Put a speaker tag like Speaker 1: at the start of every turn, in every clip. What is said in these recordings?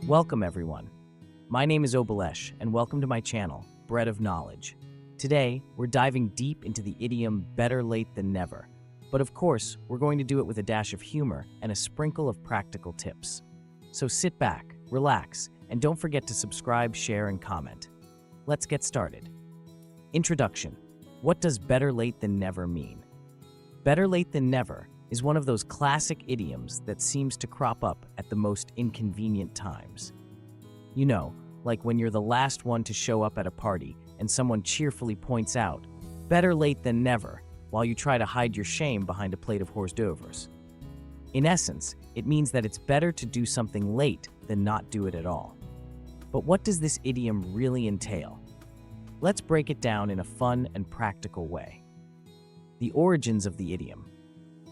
Speaker 1: Welcome, everyone. My name is Obulesh, and welcome to my channel, Bread of Knowledge. Today, we're diving deep into the idiom better late than never. But of course, we're going to do it with a dash of humor and a sprinkle of practical tips. So sit back, relax, and don't forget to subscribe, share, and comment. Let's get started. Introduction. What does better late than never mean? Better late than never is one of those classic idioms that seems to crop up at the most inconvenient times. You know, like when you're the last one to show up at a party and someone cheerfully points out, better late than never, while you try to hide your shame behind a plate of hors d'oeuvres. In essence, it means that it's better to do something late than not do it at all. But what does this idiom really entail? Let's break it down in a fun and practical way. The origins of the idiom.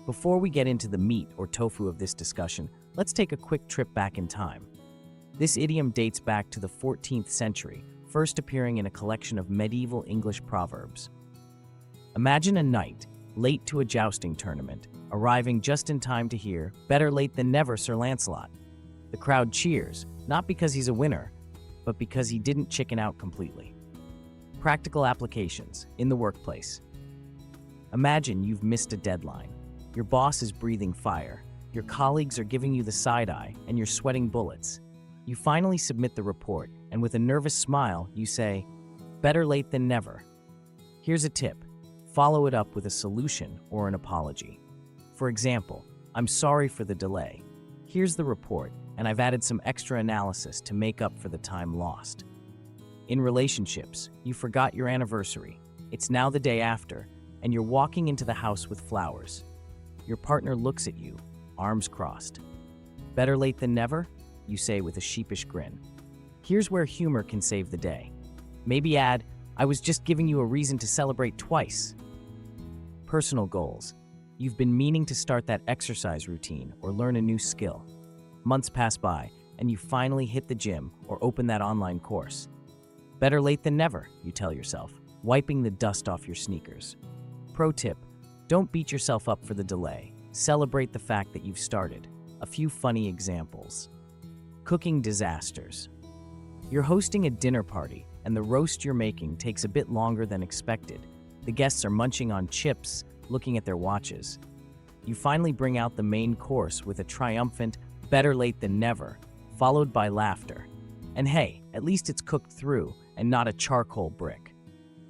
Speaker 1: Before we get into the meat or tofu of this discussion, let's take a quick trip back in time. This idiom dates back to the 14th century, first appearing in a collection of medieval English proverbs. Imagine a knight, late to a jousting tournament, arriving just in time to hear, "Better late than never, Sir Lancelot." The crowd cheers, not because he's a winner, but because he didn't chicken out completely. Practical applications in the workplace. Imagine you've missed a deadline. Your boss is breathing fire, your colleagues are giving you the side eye, and you're sweating bullets. You finally submit the report, and with a nervous smile, you say, "Better late than never." Here's a tip. Follow it up with a solution or an apology. For example, "I'm sorry for the delay. Here's the report, and I've added some extra analysis to make up for the time lost." In relationships, you forgot your anniversary. It's now the day after, and you're walking into the house with flowers. Your partner looks at you, arms crossed. "Better late than never?" you say with a sheepish grin. Here's where humor can save the day. Maybe add, "I was just giving you a reason to celebrate twice." Personal goals. You've been meaning to start that exercise routine or learn a new skill. Months pass by, and you finally hit the gym or open that online course. "Better late than never," you tell yourself, wiping the dust off your sneakers. Pro tip. Don't beat yourself up for the delay. Celebrate the fact that you've started. A few funny examples. Cooking disasters. You're hosting a dinner party, and the roast you're making takes a bit longer than expected. The guests are munching on chips, looking at their watches. You finally bring out the main course with a triumphant, "Better late than never," followed by laughter. And hey, at least it's cooked through and not a charcoal brick.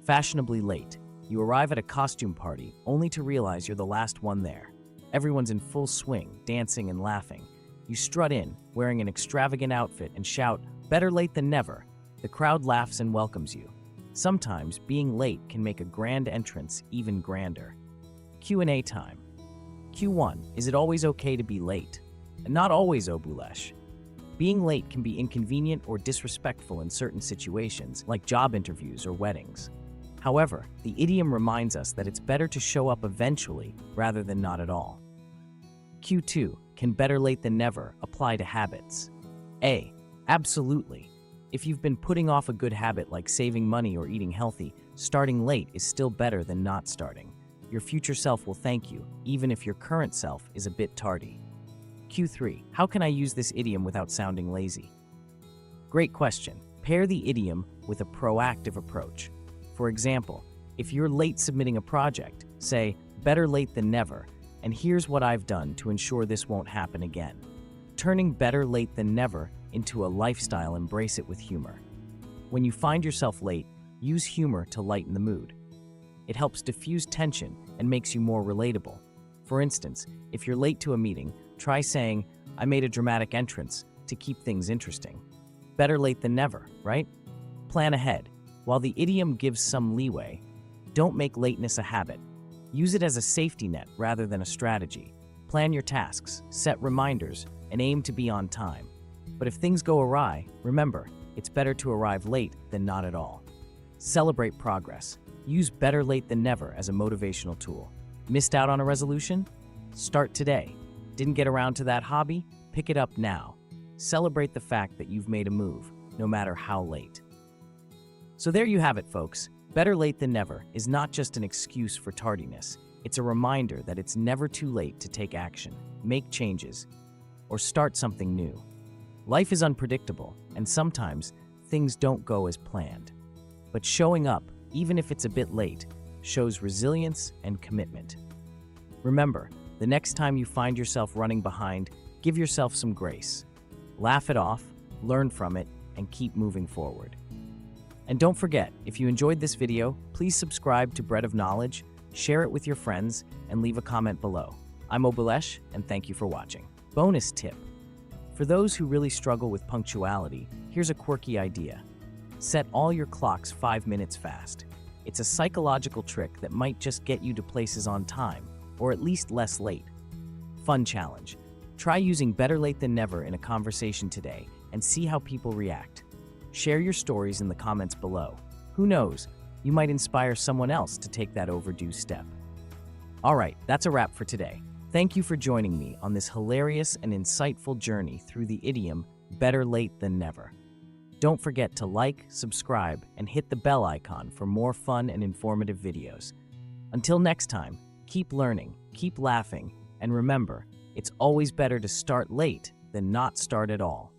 Speaker 1: Fashionably late. You arrive at a costume party only to realize you're the last one there. Everyone's in full swing, dancing and laughing. You strut in, wearing an extravagant outfit, and shout, "Better late than never." The crowd laughs and welcomes you. Sometimes being late can make a grand entrance even grander. Q&A time. Q1, is it always okay to be late? Not always, Obulesh. Being late can be inconvenient or disrespectful in certain situations, like job interviews or weddings. However, the idiom reminds us that it's better to show up eventually rather than not at all. Q2, can better late than never apply to habits? A. Absolutely. If you've been putting off a good habit like saving money or eating healthy, starting late is still better than not starting. Your future self will thank you, even if your current self is a bit tardy. Q3, how can I use this idiom without sounding lazy? Great question. Pair the idiom with a proactive approach. For example, if you're late submitting a project, say, "Better late than never," and here's what I've done to ensure this won't happen again. Turning "better late than never" into a lifestyle, embrace it with humor. When you find yourself late, use humor to lighten the mood. It helps diffuse tension and makes you more relatable. For instance, if you're late to a meeting, try saying, "I made a dramatic entrance," to keep things interesting. Better late than never, right? Plan ahead. While the idiom gives some leeway, don't make lateness a habit. Use it as a safety net rather than a strategy. Plan your tasks, set reminders, and aim to be on time. But if things go awry, remember, it's better to arrive late than not at all. Celebrate progress. Use "better late than never" as a motivational tool. Missed out on a resolution? Start today. Didn't get around to that hobby? Pick it up now. Celebrate the fact that you've made a move, no matter how late. So there you have it, folks. Better late than never is not just an excuse for tardiness. It's a reminder that it's never too late to take action, make changes, or start something new. Life is unpredictable, and sometimes things don't go as planned. But showing up, even if it's a bit late, shows resilience and commitment. Remember, the next time you find yourself running behind, give yourself some grace. Laugh it off, learn from it, and keep moving forward. And don't forget, if you enjoyed this video, please subscribe to Bread of Knowledge, share it with your friends, and leave a comment below. I'm Obulesh, and thank you for watching. Bonus tip. For those who really struggle with punctuality, here's a quirky idea. Set all your clocks 5 minutes fast. It's a psychological trick that might just get you to places on time, or at least less late. Fun challenge. Try using better late than never in a conversation today and see how people react. Share your stories in the comments below. Who knows, you might inspire someone else to take that overdue step. Alright, that's a wrap for today. Thank you for joining me on this hilarious and insightful journey through the idiom, better late than never. Don't forget to like, subscribe, and hit the bell icon for more fun and informative videos. Until next time, keep learning, keep laughing, and remember, it's always better to start late than not start at all.